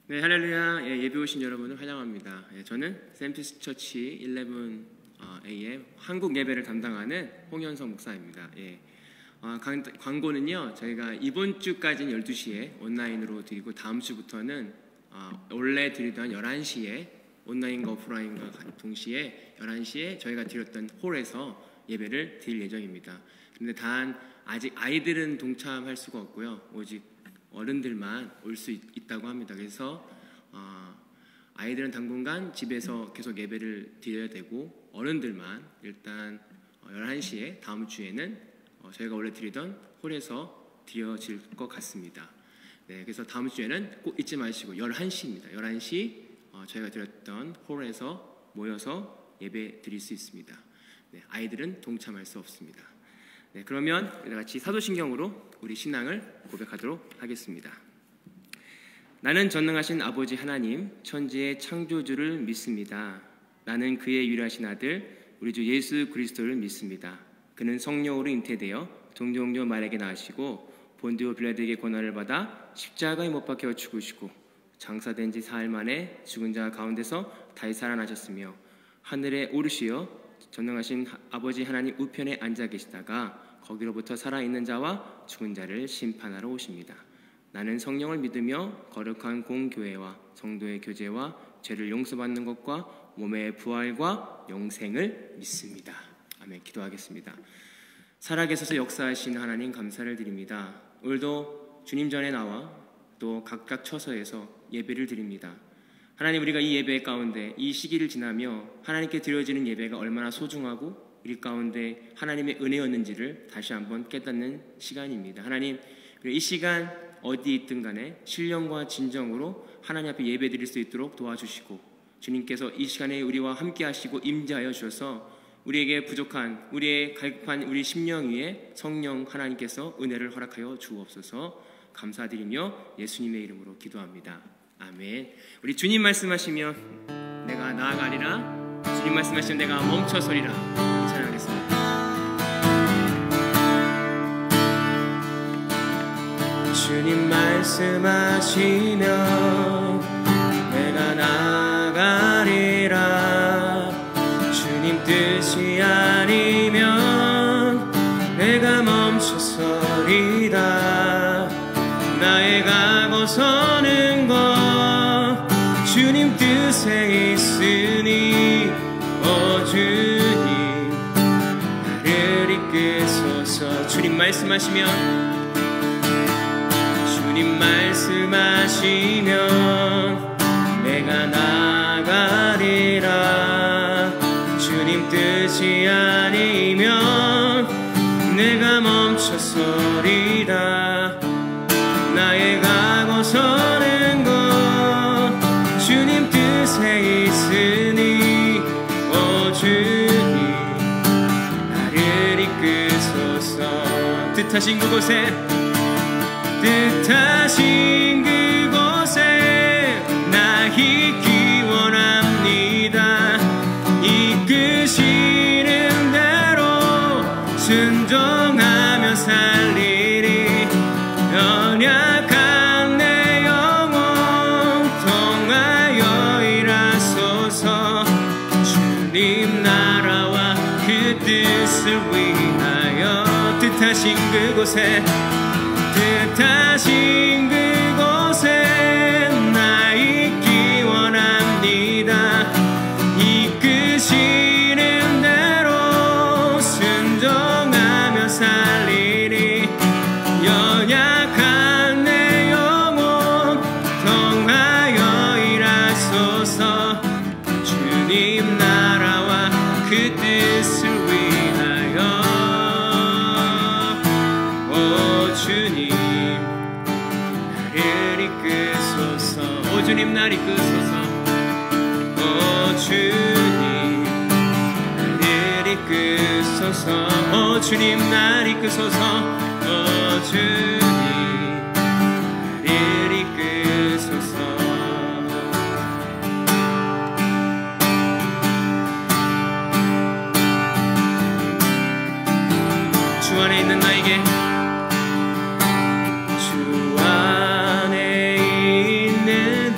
네, 할렐루야. 예배 오신 여러분을 환영합니다. 저는 샘피스 처치 11am 한국 예배를 담당하는 홍현성 목사입니다. 광고는요, 저희가 이번 주까지는 12시에 온라인으로 드리고 다음 주부터는 원래 드리던 11시에 온라인과 오프라인과 동시에 11시에 저희가 드렸던 홀에서 예배를 드릴 예정입니다. 그런데 단 아직 아이들은 동참할 수가 없고요, 오직 어른들만 올 수 있다고 합니다. 그래서 아이들은 당분간 집에서 계속 예배를 드려야 되고, 어른들만 일단 11시에 다음 주에는 저희가 원래 드리던 홀에서 드려질 것 같습니다. 네, 그래서 다음 주에는 꼭 잊지 마시고 11시입니다. 11시 저희가 드렸던 홀에서 모여서 예배 드릴 수 있습니다. 네, 아이들은 동참할 수 없습니다. 네, 그러면 같이 사도신경으로 우리 신앙을 고백하도록 하겠습니다. 나는 전능하신 아버지 하나님, 천지의 창조주를 믿습니다. 나는 그의 유일하신 아들 우리 주 예수 그리스도를 믿습니다. 그는 성령으로 잉태되어 동정녀 마리아에게 나으시고 본디오 빌라도에게 고난을 받아 십자가에 못 박혀 죽으시고 장사된 지 사흘 만에 죽은 자 가운데서 다시 살아나셨으며 하늘에 오르시어 전능하신 아버지 하나님 우편에 앉아 계시다가 거기로부터 살아있는 자와 죽은 자를 심판하러 오십니다. 나는 성령을 믿으며 거룩한 공교회와 성도의 교제와 죄를 용서받는 것과 몸의 부활과 영생을 믿습니다. 아멘. 기도하겠습니다. 살아계셔서 역사하신 하나님 감사를 드립니다. 오늘도 주님 전에 나와 또 각각 처소에서 예배를 드립니다. 하나님, 우리가 이 예배 가운데 이 시기를 지나며 하나님께 드려지는 예배가 얼마나 소중하고 우리 가운데 하나님의 은혜였는지를 다시 한번 깨닫는 시간입니다. 하나님, 이 시간 어디 있든 간에 신령과 진정으로 하나님 앞에 예배 드릴 수 있도록 도와주시고, 주님께서 이 시간에 우리와 함께 하시고 임재하여 주셔서 우리에게 부족한, 우리의 갈급한 우리 심령 위에 성령 하나님께서 은혜를 허락하여 주옵소서. 감사드리며 예수님의 이름으로 기도합니다. 아멘. 우리 주님 말씀하시면 내가 나아가리라, 주님 말씀하시면 내가 멈춰서리라 찬양하겠습니다. 주님 말씀하시면 내가 나아가리라, 주님 뜻이 아니면 내가 멈춰서리라. 나의 가고 서는 것 주님 뜻에 있으니 주님 나를 이끄소서. 주님 말씀하시면 내가 나가리라, 주님 뜻이 아니면 내가 멈춰서리라. 나의 가고 서는 것 주님 뜻에 있으니 주님 나를 이끄소서. 뜻하신 그곳에 나 있기 원합니다. 이끄시는 대로 순종하며 살리리. 연약한 내 영혼 통하여 일하소서. 주님 나라와 그 뜻을 위하여 뜻하신 그곳에 나 있기 원합니다. 이끄시는 대로 순종하며 살리리. 연약한 내 영혼 통하여 일하소서. 주님 나라와 그 뜻을 위하여 주님 나를 이끄소서. 주님 날 이끄소서. 주님 나를 이끄소서. 주님 날 이끄소서. 주님 나를 이끄소서. 주 안에 있는 나에게 주 안에 있는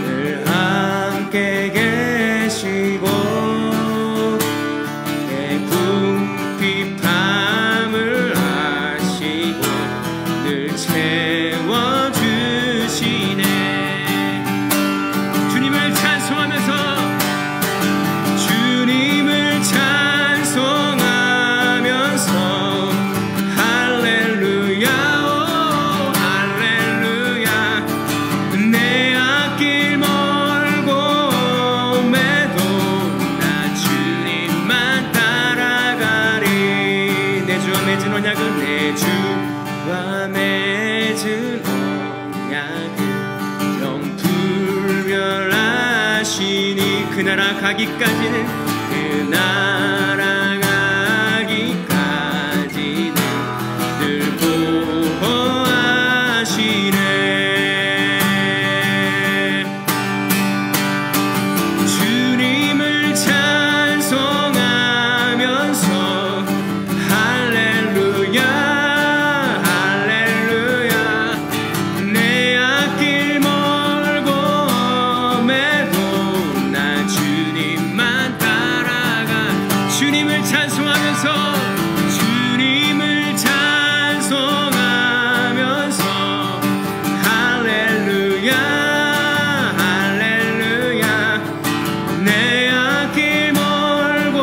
늘 함께 계시고 내 궁핍함을 아시고 늘 채워주시네. 주님을 찬송하면서 주님을 찬송하면서 할렐루야 오 할렐루야. 내 앞길 멀고 매도 나 주님만 따라가리. 내 주와 맺은 언약은 내 주와 맺은 언약은 영불멸하시니 그 나라 가기까지는 그 나라 가기까지는 늘 보호하시네. 주님을 찬송하면서 할렐루야 할렐루야. 내 앞길 멀고 매도 나 주님만 따라가. 주님을 찬송하면서 주님을 찬송하면서 할렐루야 할렐루야. 내 앞길 멀고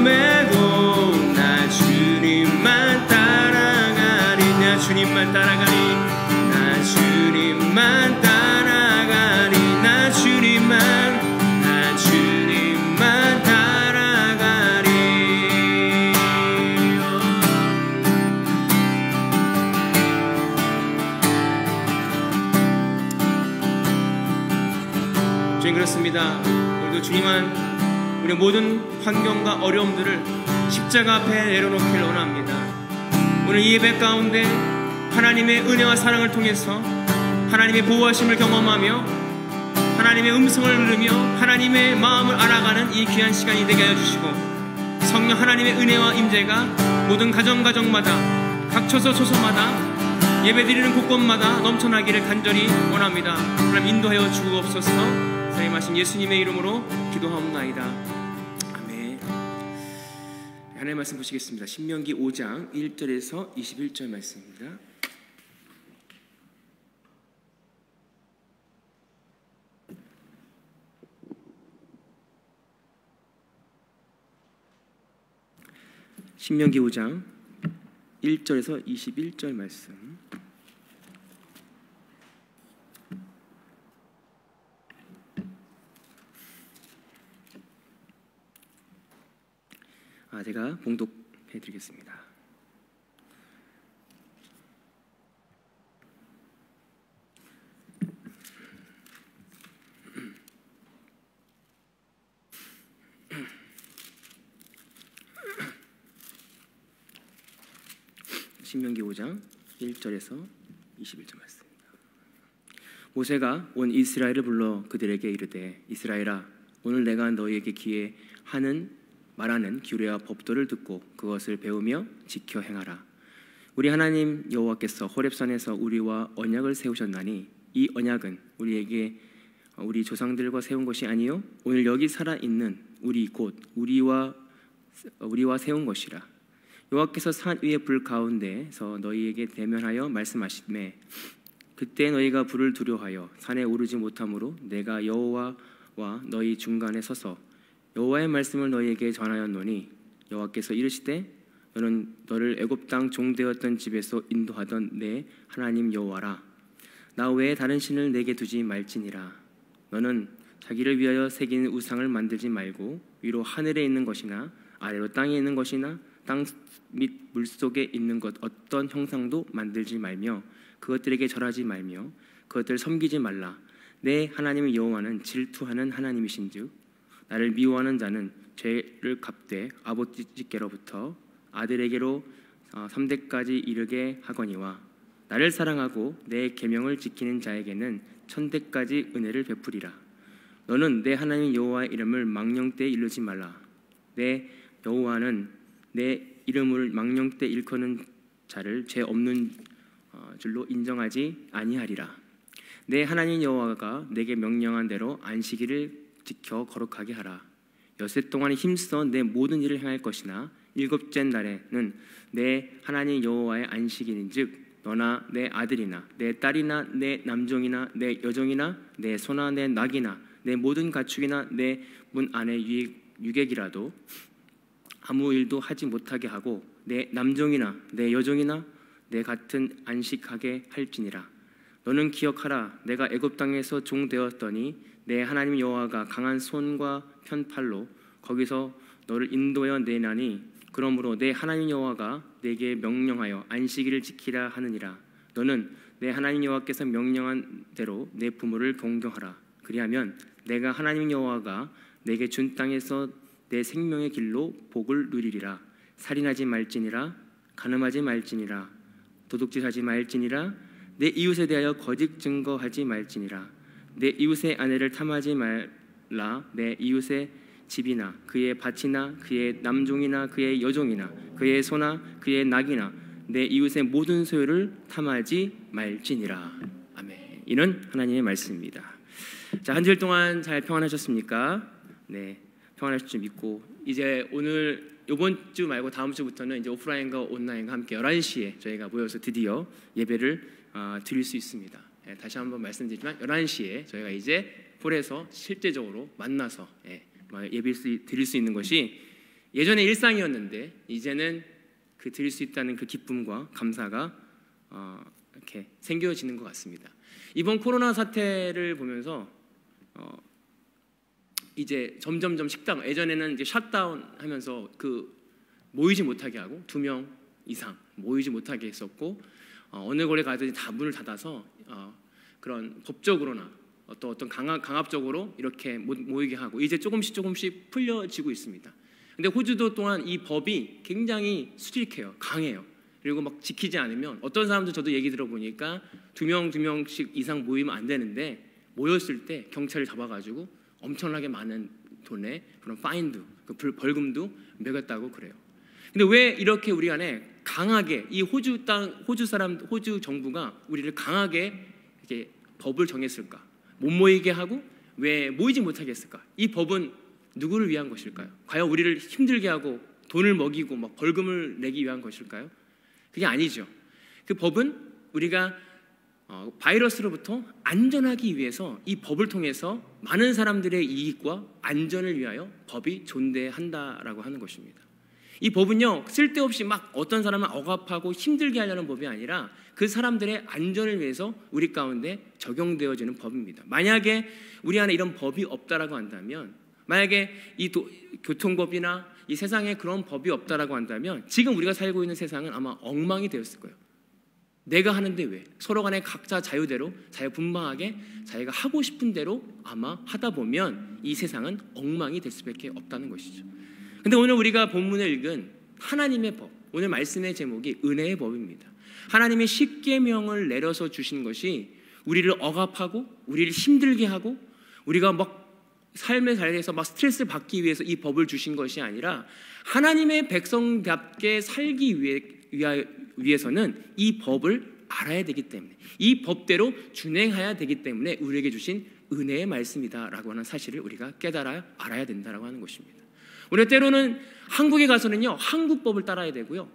매도 나 주님만 따라가리. 나 주님만 따라가리. 나 주님만 따라가리. 나 주님만 따라가리. 주님 그렇습니다. 오늘도 주님은 우리 모든 환경과 어려움들을 십자가 앞에 내려놓기를 원합니다. 오늘 이 예배 가운데 하나님의 은혜와 사랑을 통해서 하나님의 보호하심을 경험하며 하나님의 음성을 들으며 하나님의 마음을 알아가는 이 귀한 시간이 되게 하여 주시고, 성령 하나님의 은혜와 임재가 모든 가정마다 각 초소마다 예배드리는 곳곳마다 넘쳐나기를 간절히 원합니다. 하나님 인도하여 주옵소서. 사랑하신 예수님의 이름으로 기도하옵나이다. 아멘. 하나님의 말씀 보시겠습니다. 신명기 5장 1절에서 21절 말씀입니다. 신명기 5장 1절에서 21절 말씀. 제가 봉독해 드리겠습니다. 신명기 5장 1절에서 21절 말씀입니다. 모세가 온 이스라엘을 불러 그들에게 이르되 이스라엘아, 오늘 내가 너희에게 말하는 규례와 법도를 듣고 그것을 배우며 지켜 행하라. 우리 하나님 여호와께서 호렙산에서 우리와 언약을 세우셨나니 이 언약은 우리 조상들과 세운 것이 아니요 오늘 여기 살아 있는 우리 곧 우리와 세운 것이라. 여호와께서 산 위의 불 가운데서 너희에게 대면하여 말씀하시매 그때 너희가 불을 두려워하여 산에 오르지 못하므로 내가 여호와와 너희 중간에 서서 여호와의 말씀을 너희에게 전하였노니 여호와께서 이르시되 너는 너를 애굽 땅 종되었던 집에서 인도하던 내 하나님 여호와라. 나 외에 다른 신을 내게 두지 말지니라. 너는 자기를 위하여 새긴 우상을 만들지 말고 위로 하늘에 있는 것이나 아래로 땅에 있는 것이나 땅 및 물속에 있는 것 어떤 형상도 만들지 말며 그것들에게 절하지 말며 그것들을 섬기지 말라. 내 하나님 여호와는 질투하는 하나님이신즉 나를 미워하는 자는 죄를 갚되 아버지께로부터 아들에게로 3대까지 이르게 하거니와 나를 사랑하고 내 계명을 지키는 자에게는 1000대까지 은혜를 베푸리라. 너는 내 하나님 여호와의 이름을 망령되이 일르지 말라. 내 여호와는 내 이름을 망령되 일컫는 자를 죄 없는 줄로 인정하지 아니하리라. 내 하나님 여호와가 내게 명령한 대로 안식일을 지켜 거룩하게 하라. 엿새 동안 힘써 내 모든 일을 행할 것이나 일곱째 날에는 내 하나님 여호와의 안식일인즉 너나 내 아들이나 내 딸이나 내 남종이나 내 여종이나 내 소나 내 낙이나 내 모든 가축이나 내 문 안의 유객이라도 아무 일도 하지 못하게 하고 내 남종이나 내 여종이나 내 같은 안식하게 할지니라. 너는 기억하라. 내가 애굽 땅에서 종 되었더니 내 하나님 여호와가 강한 손과 편팔로 거기서 너를 인도하여 내나니 그러므로 내 하나님 여호와가 내게 명령하여 안식일을 지키라 하느니라. 너는 내 하나님 여호와께서 명령한 대로 내 부모를 공경하라. 그리하면 내가 하나님 여호와가 내게 준 땅에서 내 생명의 길로 복을 누리리라. 살인하지 말지니라. 간음하지 말지니라. 도둑질하지 말지니라. 내 이웃에 대하여 거짓 증거하지 말지니라. 내 이웃의 아내를 탐하지 말라. 내 이웃의 집이나 그의 밭이나 그의 남종이나 그의 여종이나 그의 소나 그의 낙이나 내 이웃의 모든 소유를 탐하지 말지니라. 아멘. 이는 하나님의 말씀입니다. 자, 한 주일 동안 잘 평안하셨습니까? 네, 평안하실 줄 믿고 이제 오늘 이번 주 말고 다음 주부터는 이제 오프라인과 온라인과 함께 11시에 저희가 모여서 드디어 예배를 드릴 수 있습니다. 다시 한번 말씀드리지만 11시에 저희가 이제 홀에서 실제적으로 만나서 예배 드릴 수 있는 것이 예전에 일상이었는데 이제는 그 드릴 수 있다는 그 기쁨과 감사가 이렇게 생겨지는 것 같습니다. 이번 코로나 사태를 보면서 이제 점점점 식당 예전에는 이제 셧다운 하면서 그 모이지 못하게 하고 2명 이상 모이지 못하게 했었고 어느 곳에 가든지 다 문을 닫아서 그런 법적으로나 어떤 강압적으로 이렇게 모이게 하고 이제 조금씩 풀려지고 있습니다. 근데 호주도 또한 이 법이 굉장히 수직해요. 강해요. 그리고 막 지키지 않으면 어떤 사람들 저도 얘기 들어보니까 2명씩 이상 모이면 안 되는데 모였을 때 경찰이 잡아가지고 엄청나게 많은 돈의 그런 파인도 벌금도 매겼다고 그래요. 근데 왜 이렇게 우리 안에 강하게 이 호주 정부가 우리를 강하게 이렇게 법을 정했을까? 못 모이게 하고 왜 모이지 못하게 했을까? 이 법은 누구를 위한 것일까요? 과연 우리를 힘들게 하고 돈을 먹이고 막 벌금을 내기 위한 것일까요? 그게 아니죠. 그 법은 우리가 바이러스로부터 안전하기 위해서 이 법을 통해서 많은 사람들의 이익과 안전을 위하여 법이 존재한다라고 하는 것입니다. 이 법은요 쓸데없이 막 어떤 사람을 억압하고 힘들게 하려는 법이 아니라 그 사람들의 안전을 위해서 우리 가운데 적용되어지는 법입니다. 만약에 우리 안에 이런 법이 없다라고 한다면, 만약에 이 교통법이나 이 세상에 그런 법이 없다라고 한다면 지금 우리가 살고 있는 세상은 아마 엉망이 되었을 거예요. 내가 하는데 왜? 서로 간에 각자 자유대로 자유분방하게 자기가 하고 싶은 대로 아마 하다 보면 이 세상은 엉망이 될 수밖에 없다는 것이죠. 근데 오늘 우리가 본문을 읽은 하나님의 법, 오늘 말씀의 제목이 은혜의 법입니다. 하나님의 십계명을 내려서 주신 것이 우리를 억압하고 우리를 힘들게 하고 우리가 막 삶의 자리에서 막 스트레스를 받기 위해서 이 법을 주신 것이 아니라 하나님의 백성답게 살기 위해서는 이 법을 알아야 되기 때문에, 이 법대로 준행해야 되기 때문에 우리에게 주신 은혜의 말씀이다라고 하는 사실을 우리가 깨달아 알아야 된다라고 하는 것입니다. 우리가 때로는 한국에 가서는요 한국법을 따라야 되고요,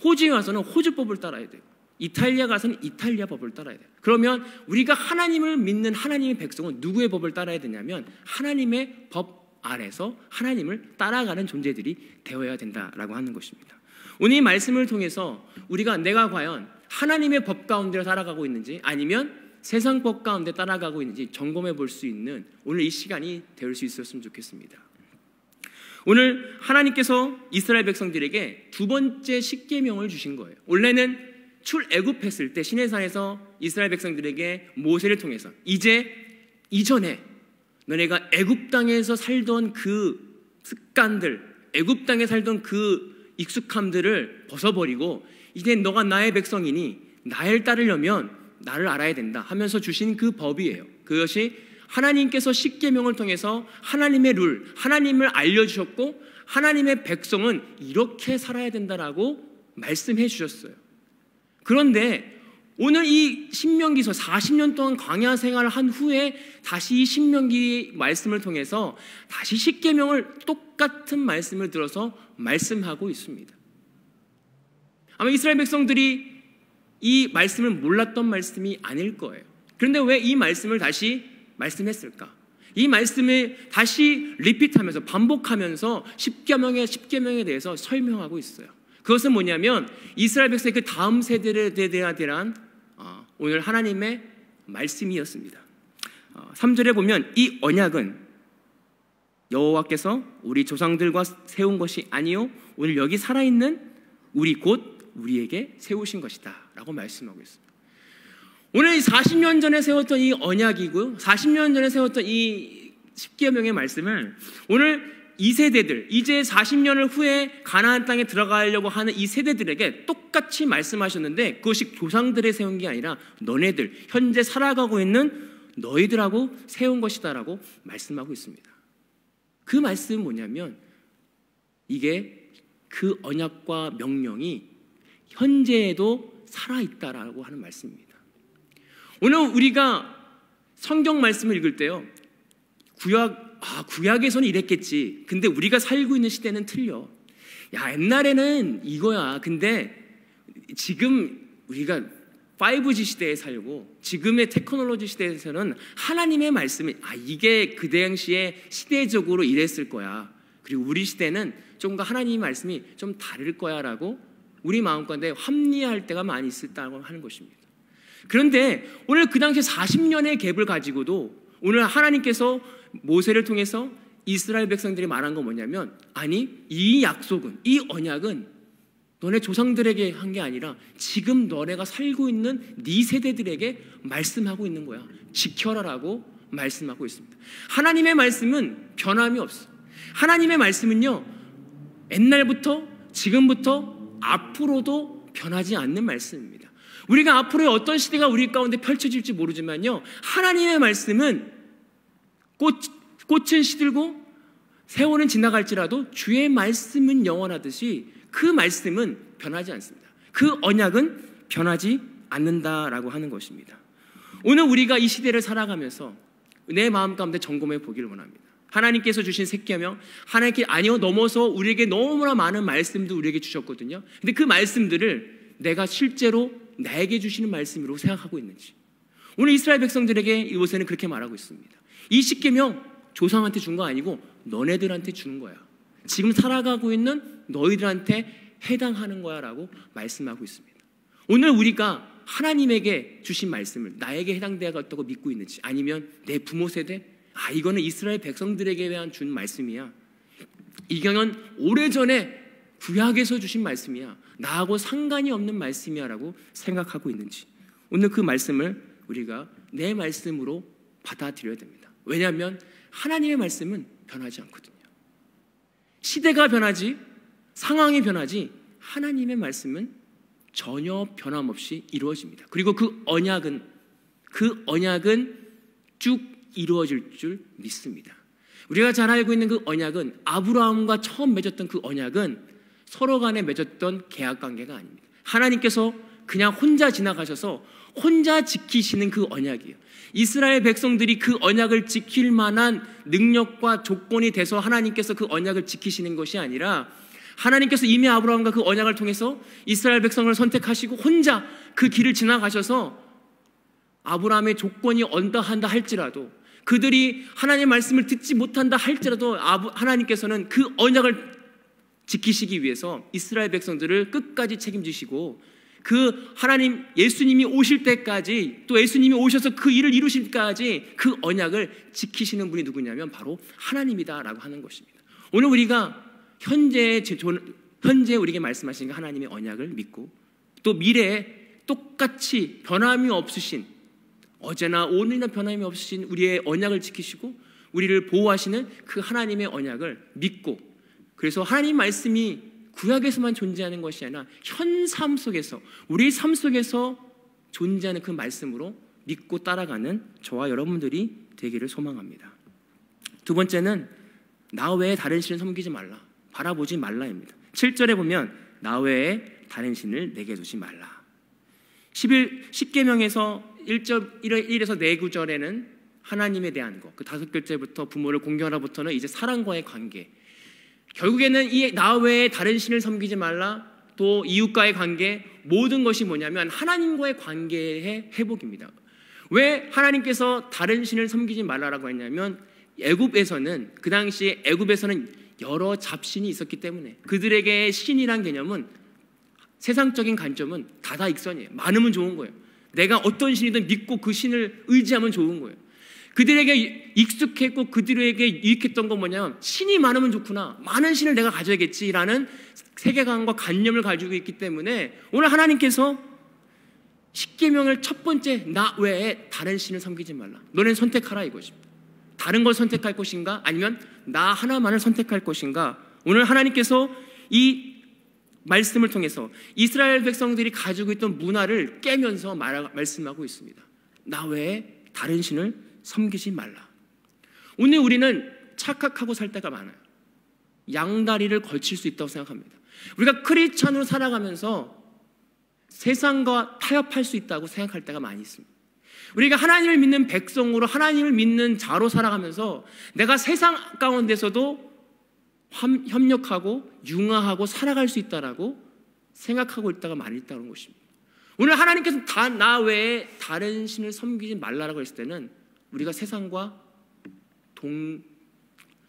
호주에 가서는 호주법을 따라야 되고, 이탈리아 가서는 이탈리아 법을 따라야 돼요. 그러면 우리가 하나님을 믿는 하나님의 백성은 누구의 법을 따라야 되냐면 하나님의 법 아래서 하나님을 따라가는 존재들이 되어야 된다라고 하는 것입니다. 오늘 이 말씀을 통해서 내가 과연 하나님의 법 가운데 살아가고 있는지 아니면 세상 법 가운데 따라가고 있는지 점검해 볼 수 있는 오늘 이 시간이 될 수 있었으면 좋겠습니다. 오늘 하나님께서 이스라엘 백성들에게 두 번째 십계명을 주신 거예요. 원래는 출애굽했을 때 시내산에서 이스라엘 백성들에게 모세를 통해서 이전에 너네가 애굽 땅에서 살던 그 습관들, 애굽 땅에 살던 그 익숙함들을 벗어버리고 이제 너가 나의 백성이니 나를 따르려면 나를 알아야 된다 하면서 주신 그 법이에요. 그것이 하나님께서 십계명을 통해서 하나님의 룰, 하나님을 알려주셨고 하나님의 백성은 이렇게 살아야 된다라고 말씀해 주셨어요. 그런데 오늘 이 신명기서 40년 동안 광야 생활을 한 후에 다시 이 신명기 말씀을 통해서 다시 십계명을 똑같은 말씀을 들어서 말씀하고 있습니다. 아마 이스라엘 백성들이 이 말씀을 몰랐던 말씀이 아닐 거예요. 그런데 왜 이 말씀을 다시 말씀했을까? 이 말씀을 다시 리핏하면서 반복하면서 십계명에 대해서 설명하고 있어요. 그것은 뭐냐면 이스라엘 백성의 그 다음 세대에 대한 오늘 하나님의 말씀이었습니다. 3절에 보면 이 언약은 여호와께서 우리 조상들과 세운 것이 아니요 오늘 여기 살아있는 우리 곧 우리에게 세우신 것이다 라고 말씀하고 있습니다. 오늘 40년 전에 세웠던 이 언약이고 40년 전에 세웠던 이 십계명의 말씀을 오늘 이 세대들, 이제 40년을 후에 가나안 땅에 들어가려고 하는 이 세대들에게 똑같이 말씀하셨는데 그것이 조상들의 세운 게 아니라 너네들, 현재 살아가고 있는 너희들하고 세운 것이다 라고 말씀하고 있습니다. 그 말씀은 뭐냐면 이게 그 언약과 명령이 현재에도 살아있다라고 하는 말씀입니다. 오늘 우리가 성경 말씀을 읽을 때요, 구약에서는 이랬겠지. 근데 우리가 살고 있는 시대는 틀려. 야, 옛날에는 이거야. 근데 지금 우리가 5G 시대에 살고 지금의 테크놀로지 시대에서는 하나님의 말씀이 이게 그 당시에 시대적으로 이랬을 거야. 그리고 우리 시대는 좀 더 하나님의 말씀이 좀 다를 거야 라고 우리 마음가운데 합리화할 때가 많이 있었다고 하는 것입니다. 그런데 오늘 그 당시 40년의 갭을 가지고도 오늘 하나님께서 모세를 통해서 이스라엘 백성들이 말한 건 뭐냐면 아니 이 약속은 이 언약은 너네 조상들에게 한 게 아니라 지금 너네가 살고 있는 네 세대들에게 말씀하고 있는 거야. 지켜라라고 말씀하고 있습니다. 하나님의 말씀은 변함이 없어. 하나님의 말씀은요 옛날부터 지금부터 앞으로도 변하지 않는 말씀입니다. 우리가 앞으로의 어떤 시대가 우리 가운데 펼쳐질지 모르지만요 하나님의 말씀은 꽃은 시들고 세월은 지나갈지라도 주의 말씀은 영원하듯이 그 말씀은 변하지 않습니다. 그 언약은 변하지 않는다라고 하는 것입니다. 오늘 우리가 이 시대를 살아가면서 내 마음 가운데 점검해 보기를 원합니다. 하나님께서 주신 십계명, 하나님께 아니요 넘어서 우리에게 너무나 많은 말씀도 우리에게 주셨거든요. 근데 그 말씀들을 내가 실제로 나에게 주시는 말씀으로 생각하고 있는지. 오늘 이스라엘 백성들에게 이곳에는 그렇게 말하고 있습니다. 이 십계명 조상한테 준 거 아니고 너네들한테 주는 거야. 지금 살아가고 있는 너희들한테 해당하는 거야 라고 말씀하고 있습니다. 오늘 우리가 하나님에게 주신 말씀을 나에게 해당되었다고 믿고 있는지, 아니면 내 부모 세대, 이거는 이스라엘 백성들에게 대한 준 말씀이야, 이거는 오래전에 구약에서 주신 말씀이야, 나하고 상관이 없는 말씀이야 라고 생각하고 있는지, 오늘 그 말씀을 우리가 내 말씀으로 받아들여야 됩니다. 왜냐하면 하나님의 말씀은 변하지 않거든요. 시대가 변하지, 상황이 변하지, 하나님의 말씀은 전혀 변함없이 이루어집니다. 그리고 그 언약은 쭉 이루어질 줄 믿습니다. 우리가 잘 알고 있는 그 언약은, 아브라함과 처음 맺었던 그 언약은 서로 간에 맺었던 계약 관계가 아닙니다. 하나님께서 그냥 혼자 지나가셔서 혼자 지키시는 그 언약이에요. 이스라엘 백성들이 그 언약을 지킬 만한 능력과 조건이 돼서 하나님께서 그 언약을 지키시는 것이 아니라, 하나님께서 이미 아브라함과 그 언약을 통해서 이스라엘 백성을 선택하시고 혼자 그 길을 지나가셔서 아브라함의 조건이 언더한다 할지라도, 그들이 하나님의 말씀을 듣지 못한다 할지라도 하나님께서는 그 언약을 지키시기 위해서 이스라엘 백성들을 끝까지 책임지시고, 그 하나님 예수님이 오실 때까지, 또 예수님이 오셔서 그 일을 이루실 때까지 그 언약을 지키시는 분이 누구냐면 바로 하나님이다라고 하는 것입니다. 오늘 우리가 현재 우리에게 말씀하신 그 하나님의 언약을 믿고, 또 미래에 똑같이 변함이 없으신, 어제나 오늘이나 변함이 없으신 우리의 언약을 지키시고 우리를 보호하시는 그 하나님의 언약을 믿고, 그래서 하나님 말씀이 구약에서만 존재하는 것이 아니라 현 삶 속에서, 우리 삶 속에서 존재하는 그 말씀으로 믿고 따라가는 저와 여러분들이 되기를 소망합니다. 두 번째는 나 외에 다른 신을 섬기지 말라, 바라보지 말라입니다. 7절에 보면 나 외에 다른 신을 내게 두지 말라. 10계명에서 1에서 4구절에는 하나님에 대한 것, 그 5결제부터 부모를 공경하라부터는 이제 사랑과의 관계, 결국에는 이 나 외에 다른 신을 섬기지 말라, 또 이웃과의 관계, 모든 것이 뭐냐면 하나님과의 관계의 회복입니다. 왜 하나님께서 다른 신을 섬기지 말라라고 했냐면 애굽에서는, 그 당시에 애굽에서는 여러 잡신이 있었기 때문에 그들에게 신이란 개념은, 세상적인 관점은 다다익선이에요. 많으면 좋은 거예요. 내가 어떤 신이든 믿고 그 신을 의지하면 좋은 거예요. 그들에게 익숙했고 그들에게 유익했던 건 뭐냐면 신이 많으면 좋구나, 많은 신을 내가 가져야겠지라는 세계관과 관념을 가지고 있기 때문에 오늘 하나님께서 십계명을 첫 번째, 나 외에 다른 신을 섬기지 말라, 너는 선택하라 이것입니다. 다른 걸 선택할 것인가, 아니면 나 하나만을 선택할 것인가. 오늘 하나님께서 이 말씀을 통해서 이스라엘 백성들이 가지고 있던 문화를 깨면서 말씀하고 있습니다. 나 외에 다른 신을 섬기지 말라. 오늘 우리는 착각하고 살 때가 많아요. 양다리를 걸칠 수 있다고 생각합니다. 우리가 크리스찬으로 살아가면서 세상과 타협할 수 있다고 생각할 때가 많이 있습니다. 우리가 하나님을 믿는 백성으로, 하나님을 믿는 자로 살아가면서 내가 세상 가운데서도 협력하고 융화하고 살아갈 수 있다라고 생각하고 있다가 많이 있다는 것입니다. 오늘 하나님께서 나 외에 다른 신을 섬기지 말라라고 했을 때는 우리가 세상과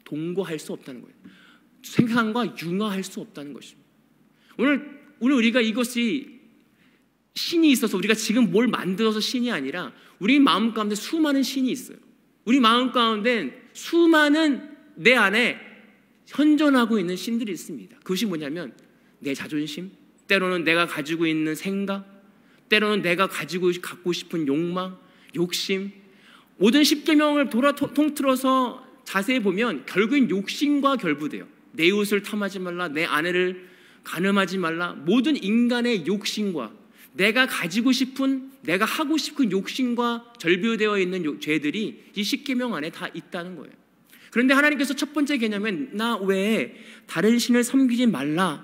동거할 수 없다는 거예요. 세상과 융화할 수 없다는 것입니다. 오늘 우리가 이것이 신이 있어서 우리가 지금 뭘 만들어서 신이 아니라 우리 마음 가운데 수많은 신이 있어요. 우리 마음 가운데 수많은 내 안에 현존하고 있는 신들이 있습니다. 그것이 뭐냐면 내 자존심, 때로는 내가 가지고 있는 생각, 때로는 내가 갖고 싶은 욕망, 욕심. 모든 십계명을 통틀어서 자세히 보면 결국엔 욕심과 결부돼요. 내 이웃을 탐하지 말라, 내 아내를 간음하지 말라. 모든 인간의 욕심과 내가 가지고 싶은, 내가 하고 싶은 욕심과 절비되어 있는 죄들이 이 십계명 안에 다 있다는 거예요. 그런데 하나님께서 첫 번째 개념은 나 외에 다른 신을 섬기지 말라라고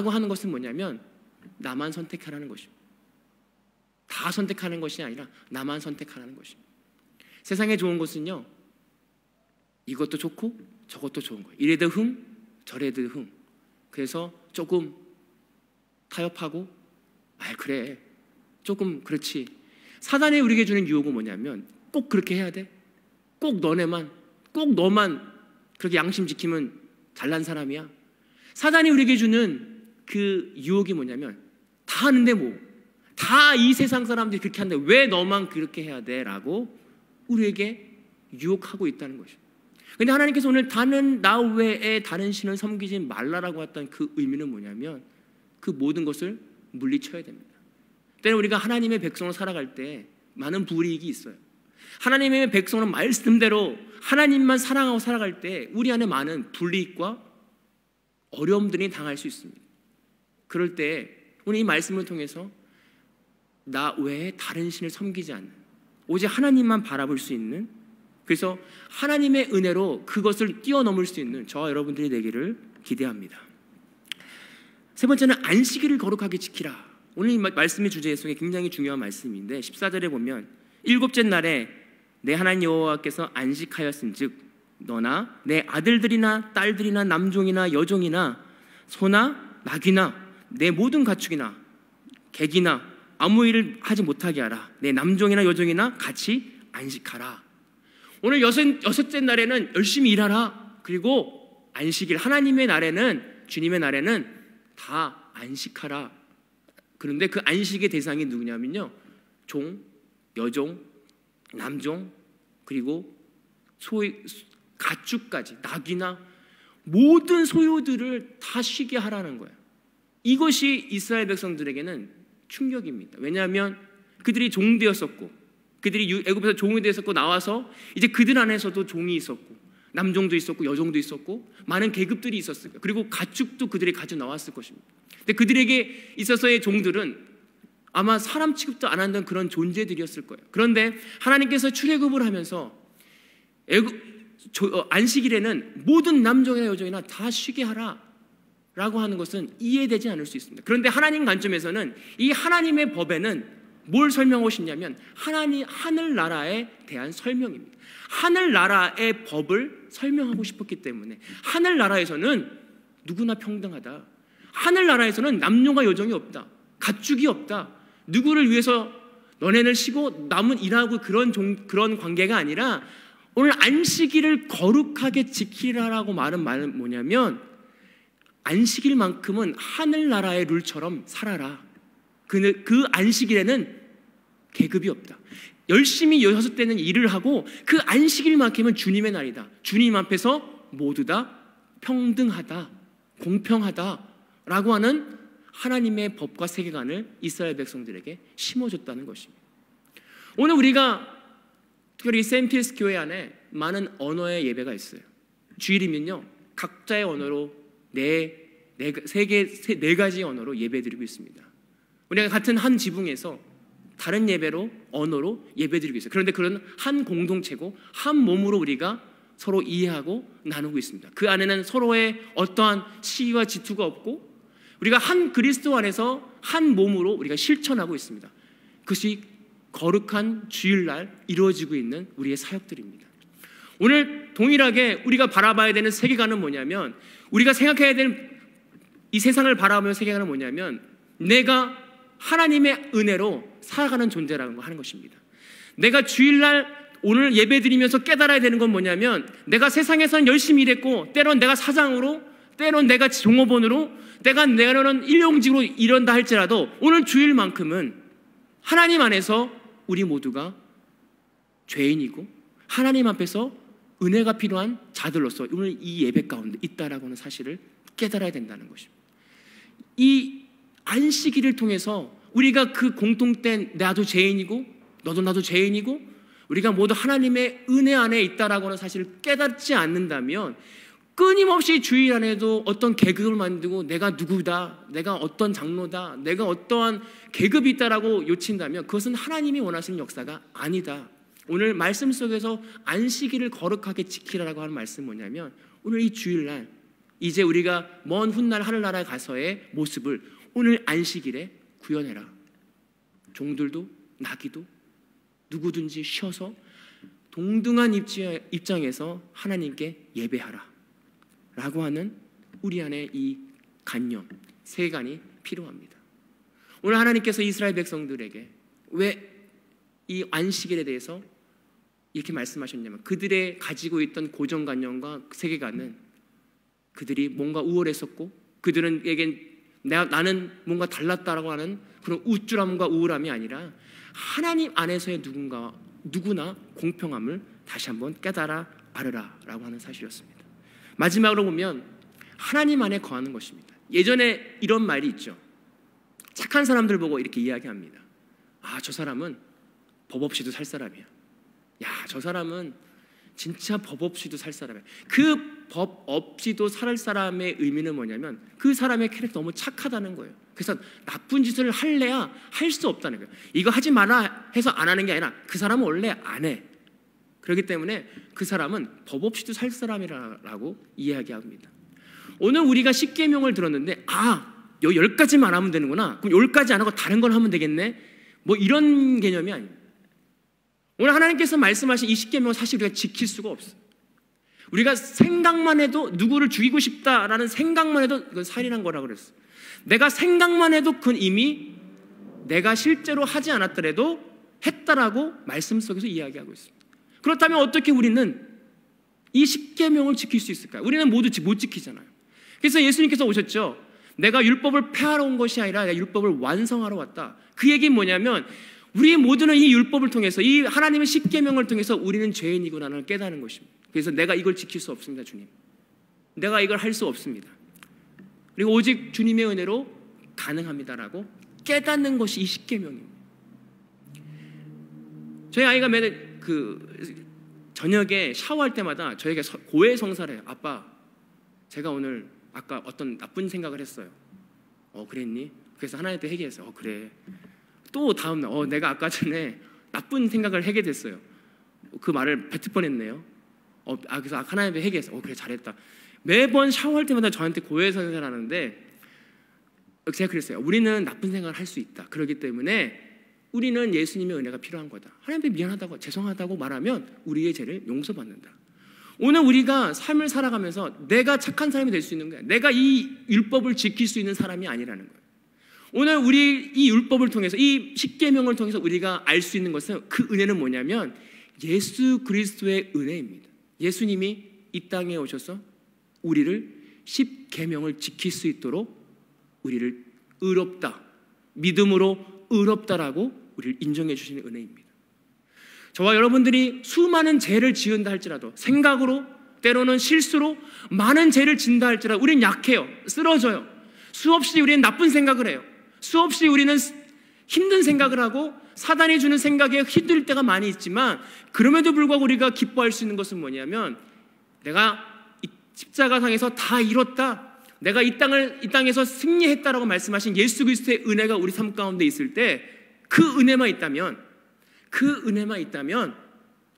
하는 것은 뭐냐면 나만 선택하라는 것입니다. 다 선택하는 것이 아니라 나만 선택하라는 것입니다. 세상에 좋은 것은요, 이것도 좋고 저것도 좋은 거예요. 이래도 흥, 저래도 흥. 그래서 조금 타협하고, 그래, 조금 그렇지. 사단이 우리에게 주는 유혹은 뭐냐면 꼭 그렇게 해야 돼, 꼭 너만 그렇게 양심 지키면 잘난 사람이야. 사단이 우리에게 주는 그 유혹이 뭐냐면 다 하는데 다 이 세상 사람들이 그렇게 하는데 왜 너만 그렇게 해야 돼? 라고 우리에게 유혹하고 있다는 것이죠. 그런데 하나님께서 오늘 나 외에 다른 신을 섬기지 말라라고 했던 그 의미는 뭐냐면 그 모든 것을 물리쳐야 됩니다. 때는 우리가 하나님의 백성으로 살아갈 때 많은 불이익이 있어요. 하나님의 백성은 말씀대로 하나님만 사랑하고 살아갈 때 우리 안에 많은 불이익과 어려움들이 당할 수 있습니다. 그럴 때 오늘 이 말씀을 통해서 나 외에 다른 신을 섬기지 않는, 오직 하나님만 바라볼 수 있는, 그래서 하나님의 은혜로 그것을 뛰어넘을 수 있는 저와 여러분들이 되기를 기대합니다. 세 번째는 안식일을 거룩하게 지키라. 오늘 이 말씀의 주제 속에 굉장히 중요한 말씀인데 14절에 보면 일곱째 날에 내 하나님 여호와께서 안식하였은즉 너나 내 아들들이나 딸들이나 남종이나 여종이나 소나 나귀나 내 모든 가축이나 객이나 아무 일을 하지 못하게 하라. 내 남종이나 여종이나 같이 안식하라. 오늘 여섯째 날에는 열심히 일하라. 그리고 안식일, 하나님의 날에는, 주님의 날에는 다 안식하라. 그런데 그 안식의 대상이 누구냐면요, 종, 여종, 남종, 그리고 가축까지, 낙이나 모든 소유들을 다 쉬게 하라는 거예요. 이것이 이스라엘 백성들에게는 충격입니다. 왜냐하면 그들이 종되었었고, 그들이 애굽에서 종이 되었었고, 나와서 이제 그들 안에서도 종이 있었고, 남종도 있었고, 여종도 있었고, 많은 계급들이 있었어요. 그리고 가축도 그들이 가져 나왔을 것입니다. 근데 그들에게 있어서의 종들은 아마 사람 취급도 안 하던 그런 존재들이었을 거예요. 그런데 하나님께서 출애굽을 하면서 안식일에는 모든 남종이나 여종이나 다 쉬게 하라. 라고 하는 것은 이해되지 않을 수 있습니다. 그런데 하나님 관점에서는 이 하나님의 법에는 뭘 설명하고 싶냐면 하늘나라에 대한 설명입니다. 하늘나라의 법을 설명하고 싶었기 때문에 하늘나라에서는 누구나 평등하다. 하늘나라에서는 남녀가 여종이 없다. 가축이 없다. 누구를 위해서 너네는 쉬고 남은 일하고 그런 관계가 아니라 오늘 안식일을 거룩하게 지키라라고 말은 뭐냐면 안식일만큼은 하늘나라의 룰처럼 살아라. 그 안식일에는 계급이 없다. 열심히 6대는 일을 하고 그 안식일만큼은 주님의 날이다. 주님 앞에서 모두 다 평등하다, 공평하다라고 하는 하나님의 법과 세계관을 이스라엘 백성들에게 심어줬다는 것입니다. 오늘 우리가 특별히 세인트 교회 안에 많은 언어의 예배가 있어요. 주일이면요 각자의 언어로 네 가지 언어로 예배드리고 있습니다. 우리가 같은 한 지붕에서 다른 예배로 언어로 예배드리고 있어요. 그런데 그런 한 공동체고 한 몸으로 우리가 서로 이해하고 나누고 있습니다. 그 안에는 서로의 어떠한 시기와 질투가 없고 우리가 한 그리스도 안에서 한 몸으로 우리가 실천하고 있습니다. 그것이 거룩한 주일날 이루어지고 있는 우리의 사역들입니다. 오늘 동일하게 우리가 바라봐야 되는 세계관은 뭐냐면 우리가 생각해야 되는 이 세상을 바라보는 세계관은 뭐냐면 내가 하나님의 은혜로 살아가는 존재라는 거 하는 것입니다. 내가 주일날 오늘 예배드리면서 깨달아야 되는 건 뭐냐면 내가 세상에서는 열심히 일했고 때론 내가 사장으로 때론 내가 종업원으로 때로는 일용직으로 일한다 할지라도 오늘 주일만큼은 하나님 안에서 우리 모두가 죄인이고 하나님 앞에서 은혜가 필요한 자들로서 오늘 이 예배 가운데 있다라고 하는 사실을 깨달아야 된다는 것입니다. 이 안식일을 통해서 우리가 그 공통된 나도 죄인이고 너도 나도 죄인이고 우리가 모두 하나님의 은혜 안에 있다라고 하는 사실을 깨닫지 않는다면 끊임없이 주일 안에도 어떤 계급을 만들고 내가 누구다, 내가 어떤 장로다, 내가 어떠한 계급이 있다라고 요친다면 그것은 하나님이 원하시는 역사가 아니다. 오늘 말씀 속에서 안식일을 거룩하게 지키라라고 하는 말씀은 뭐냐면 오늘 이 주일날 이제 우리가 먼 훗날 하늘나라에 가서의 모습을 오늘 안식일에 구현해라. 종들도 나귀도 누구든지 쉬어서 동등한 입장에서 하나님께 예배하라 라고 하는 우리 안에 이 관념, 세관이 필요합니다. 오늘 하나님께서 이스라엘 백성들에게 왜 이 안식일에 대해서 이렇게 말씀하셨냐면 그들의 가지고 있던 고정관념과 세계관은 그들이 뭔가 우월했었고 그들에겐 나는 뭔가 달랐다라고 하는 그런 우쭐함과 우울함이 아니라 하나님 안에서의 누구나 공평함을 다시 한번 깨달아 알으라라고 하는 사실이었습니다. 마지막으로 보면 하나님 안에 거하는 것입니다. 예전에 이런 말이 있죠. 착한 사람들 보고 이렇게 이야기합니다. 아, 저 사람은 법 없이도 살 사람이야. 야, 저 사람은 진짜 법 없이도 살 사람이야. 그 법 없이도 살 사람의 의미는 뭐냐면 그 사람의 캐릭터 너무 착하다는 거예요. 그래서 나쁜 짓을 할래야 할 수 없다는 거예요. 이거 하지 마라 해서 안 하는 게 아니라 그 사람은 원래 안 해. 그렇기 때문에 그 사람은 법 없이도 살 사람이라고 이야기합니다. 오늘 우리가 십계명을 들었는데 10가지만 하면 되는구나. 그럼 10가지 안 하고 다른 걸 하면 되겠네. 뭐 이런 개념이 아닙니다. 오늘 하나님께서 말씀하신 이 십계명은 사실 우리가 지킬 수가 없어요. 우리가 생각만 해도 누구를 죽이고 싶다라는 생각만 해도 이건 살인한 거라고 그랬어요. 내가 생각만 해도 그건 이미 내가 실제로 하지 않았더라도 했다라고 말씀 속에서 이야기하고 있습니다. 그렇다면 어떻게 우리는 이 십계명을 지킬 수 있을까요? 우리는 모두 못 지키잖아요. 그래서 예수님께서 오셨죠. 내가 율법을 폐하러 온 것이 아니라 내가 율법을 완성하러 왔다. 그 얘기는 뭐냐면 우리 모두는 이 율법을 통해서 이 하나님의 십계명을 통해서 우리는 죄인이구나를 깨닫는 것입니다. 그래서 내가 이걸 지킬 수 없습니다, 주님. 내가 이걸 할 수 없습니다. 그리고 오직 주님의 은혜로 가능합니다라고 깨닫는 것이 이 십계명입니다. 저희 아이가 매일 저녁에 샤워할 때마다 저에게 고해성사를 해요. 아빠, 제가 오늘 아까 어떤 나쁜 생각을 했어요. 그랬니? 그래서 하나님께 회개했어요. 그래. 또 다음날 내가 아까 전에 나쁜 생각을 하게 됐어요. 그 말을 뱉을 뻔했네요. 그래서 하나님께 회개했어요. 그래, 잘했다. 매번 샤워할 때마다 저한테 고해성사를 하는데 제가 그랬어요. 우리는 나쁜 생각을 할 수 있다. 그렇기 때문에 우리는 예수님의 은혜가 필요한 거다. 하나님께 미안하다고 죄송하다고 말하면 우리의 죄를 용서받는다. 오늘 우리가 삶을 살아가면서 내가 착한 사람이 될 수 있는 거야. 내가 이 율법을 지킬 수 있는 사람이 아니라는 거예요. 오늘 우리 이 율법을 통해서 이 십계명을 통해서 우리가 알 수 있는 것은 그 은혜는 뭐냐면 예수 그리스도의 은혜입니다. 예수님이 이 땅에 오셔서 우리를 십계명을 지킬 수 있도록 우리를 의롭다, 믿음으로 의롭다라고 우리를 인정해 주시는 은혜입니다. 저와 여러분들이 수많은 죄를 지은다 할지라도 생각으로 때로는 실수로 많은 죄를 짓는다 할지라도 우리는 약해요. 쓰러져요. 수없이 우리는 나쁜 생각을 해요. 수없이 우리는 힘든 생각을 하고 사단이 주는 생각에 휘둘릴 때가 많이 있지만 그럼에도 불구하고 우리가 기뻐할 수 있는 것은 뭐냐면 내가 이 십자가상에서 다 이뤘다. 내가 이 땅에서 승리했다라고 말씀하신 예수 그리스도의 은혜가 우리 삶 가운데 있을 때 그 은혜만 있다면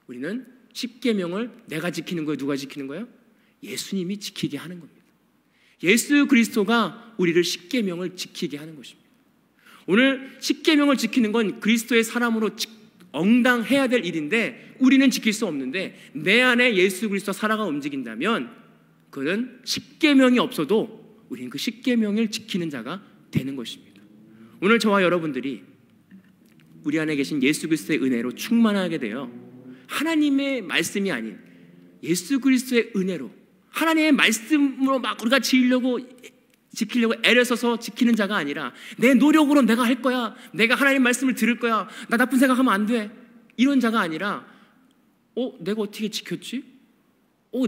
우리는 십계명을 내가 지키는 거예요? 누가 지키는 거예요? 예수님이 지키게 하는 겁니다. 예수 그리스도가 우리를 십계명을 지키게 하는 것입니다. 오늘 십계명을 지키는 건 그리스도의 사람으로 엉당해야 될 일인데 우리는 지킬 수 없는데 내 안에 예수 그리스도 살아가 움직인다면 그는 십계명이 없어도 우리는 그 십계명을 지키는 자가 되는 것입니다. 오늘 저와 여러분들이 우리 안에 계신 예수 그리스도의 은혜로 충만하게 되어 하나님의 말씀이 아닌 예수 그리스도의 은혜로 하나님의 말씀으로 막 우리가 지키려고 애를 써서 지키는 자가 아니라 내 노력으로 내가 할 거야, 내가 하나님 말씀을 들을 거야, 나 나쁜 생각하면 안 돼, 이런 자가 아니라 내가 어떻게 지켰지?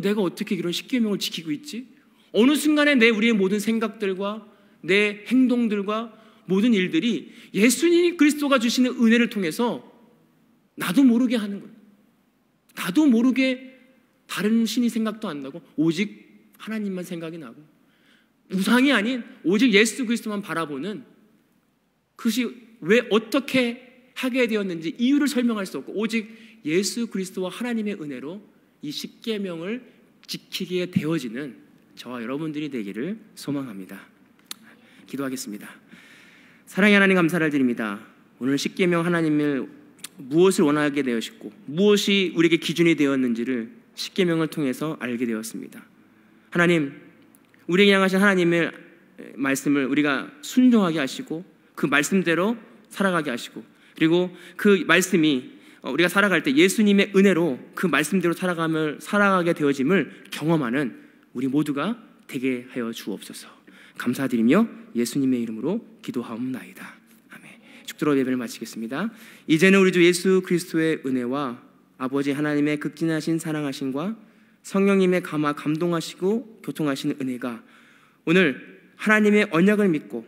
내가 어떻게 이런 십계명을 지키고 있지? 어느 순간에 우리의 모든 생각들과 내 행동들과 모든 일들이 예수님 그리스도가 주시는 은혜를 통해서 나도 모르게 하는 거예요. 나도 모르게 다른 신이 생각도 안 나고 오직 하나님만 생각이 나고 우상이 아닌 오직 예수 그리스도만 바라보는 그것이 왜 어떻게 하게 되었는지 이유를 설명할 수 없고 오직 예수 그리스도와 하나님의 은혜로 이 십계명을 지키게 되어지는 저와 여러분들이 되기를 소망합니다. 기도하겠습니다. 사랑의 하나님 감사를 드립니다. 오늘 십계명 하나님을 무엇을 원하게 되었고 무엇이 우리에게 기준이 되었는지를 십계명을 통해서 알게 되었습니다. 하나님, 우리에게 향하신 하나님의 말씀을 우리가 순종하게 하시고 그 말씀대로 살아가게 하시고 그리고 그 말씀이 우리가 살아갈 때 예수님의 은혜로 그 말씀대로 살아가게 되어짐을 경험하는 우리 모두가 되게 하여 주옵소서. 감사드리며 예수님의 이름으로 기도하옵나이다. 아멘. 축도로 예배를 마치겠습니다. 이제는 우리 주 예수 그리스도의 은혜와 아버지 하나님의 극진하신 사랑하심과 성령님의 감동하시고 교통하시는 은혜가 오늘 하나님의 언약을 믿고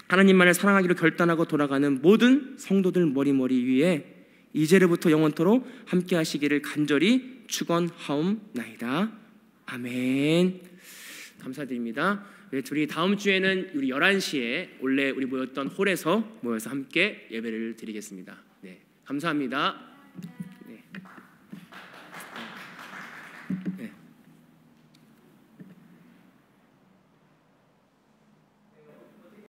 하나님만을 사랑하기로 결단하고 돌아가는 모든 성도들 머리 위에 이제로부터 영원토록 함께 하시기를 간절히 축원하옵나이다. 아멘. 감사드립니다. 둘이 다음 주에는 우리 11시에 원래 우리 모였던 홀에서 모여서 함께 예배를 드리겠습니다. 네, 감사합니다. 네.